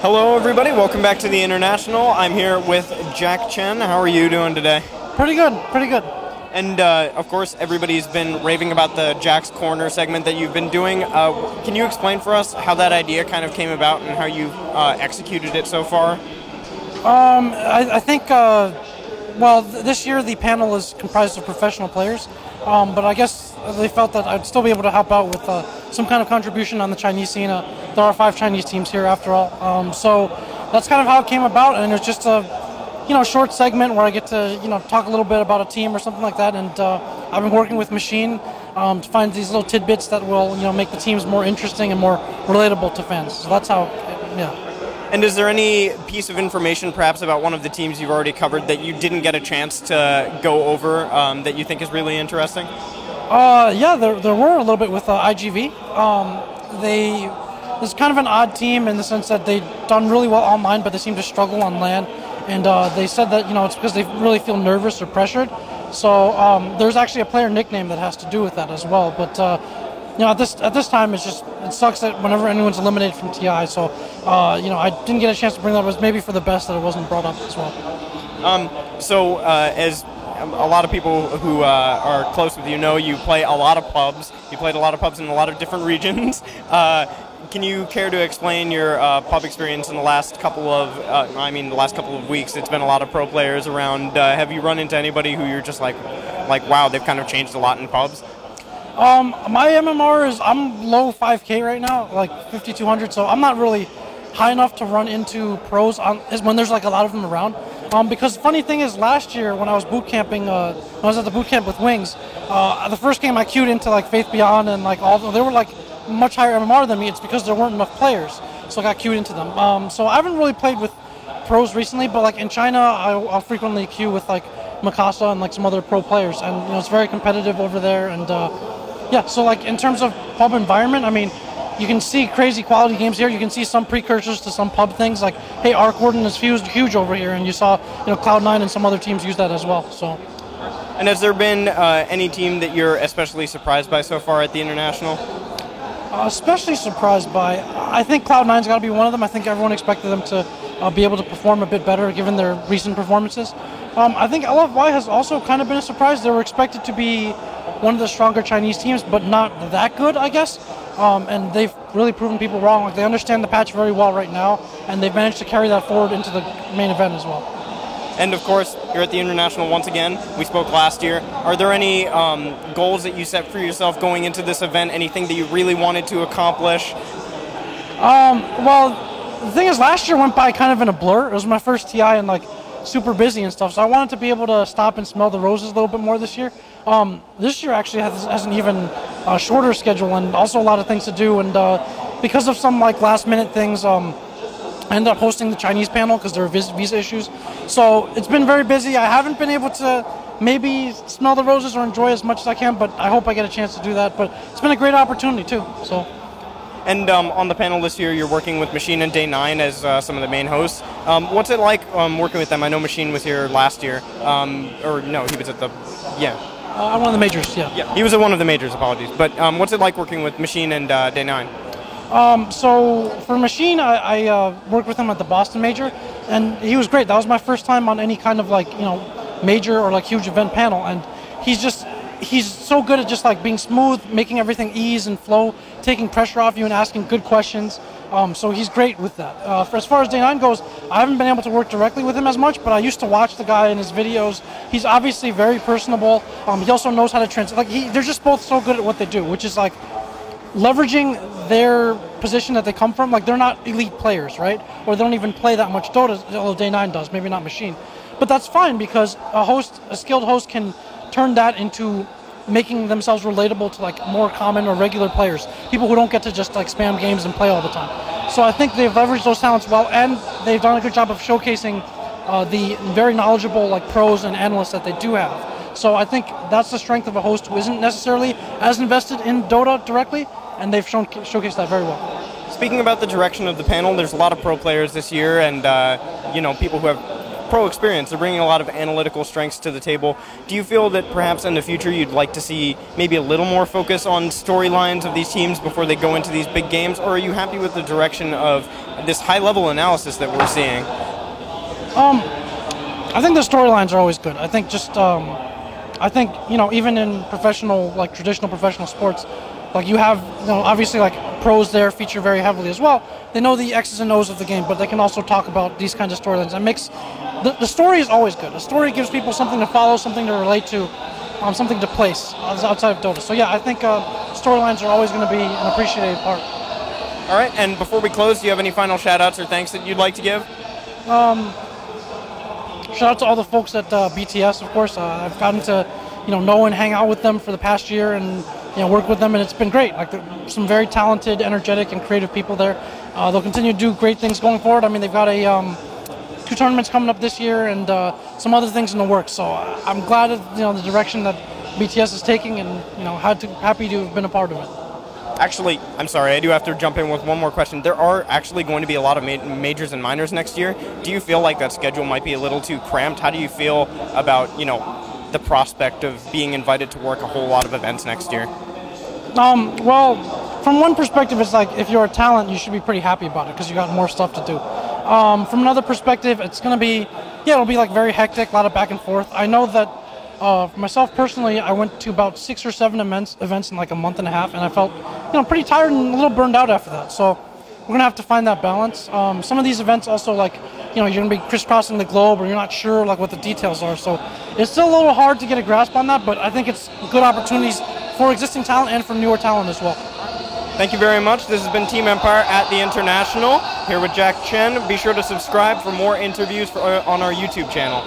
Hello everybody, welcome back to the International. I'm here with Jack Chen. How are you doing today? Pretty good, pretty good. And of course, everybody's been raving about the Jack's Corner segment that you've been doing. Can you explain for us how that idea kind of came about and how you've executed it so far? I think, this year the panel is comprised of professional players, but I guess they felt that I'd still be able to help out with some kind of contribution on the Chinese scene. There are 5 Chinese teams here after all, so that's kind of how it came about, and it's just a short segment where I get to talk a little bit about a team or something like that, and I've been working with Machine to find these little tidbits that will make the teams more interesting and more relatable to fans. So that's how, yeah. And is there any piece of information perhaps about one of the teams you've already covered that you didn't get a chance to go over that you think is really interesting? Yeah, there were a little bit with IGV. It's kind of an odd team in the sense that they've done really well online, but they seem to struggle on LAN. And they said that it's because they really feel nervous or pressured. So there's actually a player nickname that has to do with that as well. But at this time, it sucks that whenever anyone's eliminated from TI. So I didn't get a chance to bring that up. It was maybe for the best that it wasn't brought up as well. As a lot of people who are close with you play a lot of pubs. You played a lot of pubs in a lot of different regions. Can you care to explain your pub experience in the last couple of weeks? It's been a lot of pro players around. Have you run into anybody who you're just like, wow, they've kind of changed a lot in pubs? My MMR is, I'm low 5K right now, like 5,200, so I'm not really high enough to run into pros when there's like a lot of them around. Because the funny thing is, last year when I was boot camping, when I was at the boot camp with Wings, the first game I queued into like Faith Beyond and like they were like much higher MMR than me. It's because there weren't enough players, so I got queued into them. So I haven't really played with pros recently, but like in China, I'll frequently queue with like Mikasa and like some other pro players, and it's very competitive over there. And yeah, so like in terms of pub environment, I mean, you can see crazy quality games here. You can see some precursors to some pub things, like hey, Arc Warden is huge over here, and you saw Cloud9 and some other teams use that as well. So. And has there been any team that you're especially surprised by so far at the International? Especially surprised by, I think Cloud9's got to be one of them. I think everyone expected them to be able to perform a bit better given their recent performances. I think LFY has also kind of been a surprise. They were expected to be one of the stronger Chinese teams, but not that good, I guess. And they've really proven people wrong. Like, they understand the patch very well right now, and they've managed to carry that forward into the main event as well. And of course, you're at the International once again. We spoke last year. Are there any goals that you set for yourself going into this event? Anything that you really wanted to accomplish? Well, the thing is, last year went by kind of in a blur. It was my first TI and like super busy and stuff. So I wanted to be able to stop and smell the roses a little bit more this year. This year actually has an even shorter schedule and also a lot of things to do. And because of some like last minute things, I ended up hosting the Chinese panel because there are visa issues. So it's been very busy. I haven't been able to maybe smell the roses or enjoy as much as I can, but I hope I get a chance to do that. But it's been a great opportunity too. So. And on the panel this year, you're working with Machine and Day9 as some of the main hosts. What's it like working with them? I know Machine was here last year. Or no, he was at the, yeah. One of the majors, yeah. Yeah, he was at one of the majors, apologies. But what's it like working with Machine and Day9? So for Machine, I worked with him at the Boston Major, and he was great. That was my first time on any kind of like major or like huge event panel, and he's so good at just like being smooth, making everything ease and flow, taking pressure off you and asking good questions. So he's great with that. As far as Day9 goes, I haven't been able to work directly with him as much, but I used to watch the guy in his videos. He's obviously very personable. He also knows how to translate. Like they're just both so good at what they do, which is like leveraging their position that they come from. Like they're not elite players, right? Or they don't even play that much Dota, although Day9 does, maybe not Machine. But that's fine because a skilled host can turn that into making themselves relatable to like more common or regular players, people who don't get to just like spam games and play all the time. So I think they've leveraged those talents well, and they've done a good job of showcasing the very knowledgeable like pros and analysts that they do have. So I think that's the strength of a host who isn't necessarily as invested in Dota directly, and they've showcased that very well. Speaking about the direction of the panel, there's a lot of pro players this year, and people who have pro experience. They're bringing a lot of analytical strengths to the table. Do you feel that perhaps in the future you'd like to see maybe a little more focus on storylines of these teams before they go into these big games, or are you happy with the direction of this high-level analysis that we're seeing? I think the storylines are always good. I think I think, you know, even in professional, like traditional professional sports, like you have, you know, obviously like pros there feature very heavily as well. They know the X's and O's of the game, but they can also talk about these kinds of storylines. It makes, the story is always good. The story gives people something to follow, something to relate to, something to place outside of Dota. So yeah, I think storylines are always going to be an appreciated part. All right, and before we close, do you have any final shout-outs or thanks that you'd like to give? Shout out to all the folks at BTS, of course. I've gotten to, you know and hang out with them for the past year, and work with them, and it's been great. Like some very talented, energetic, and creative people there. They'll continue to do great things going forward. I mean, they've got two tournaments coming up this year, and some other things in the works. So I'm glad of the direction that BTS is taking, and happy to have been a part of it. Actually, I'm sorry, I do have to jump in with one more question. There are actually going to be a lot of majors and minors next year. Do you feel like that schedule might be a little too cramped? How do you feel about, the prospect of being invited to work a whole lot of events next year? Well, from one perspective, it's like if you're a talent, you should be pretty happy about it because you got more stuff to do. From another perspective, it's going to be, it'll be like very hectic, a lot of back and forth. I know that for myself personally, I went to about 6 or 7 events in like a month and a half, and I felt, pretty tired and a little burned out after that. So we're going to have to find that balance. Some of these events also, like, you're going to be crisscrossing the globe, or you're not sure like what the details are. So it's still a little hard to get a grasp on that, but I think it's good opportunities for existing talent and for newer talent as well. Thank you very much. This has been Team Empire at the International, here with Jack Chen. Be sure to subscribe for more interviews on our YouTube channel.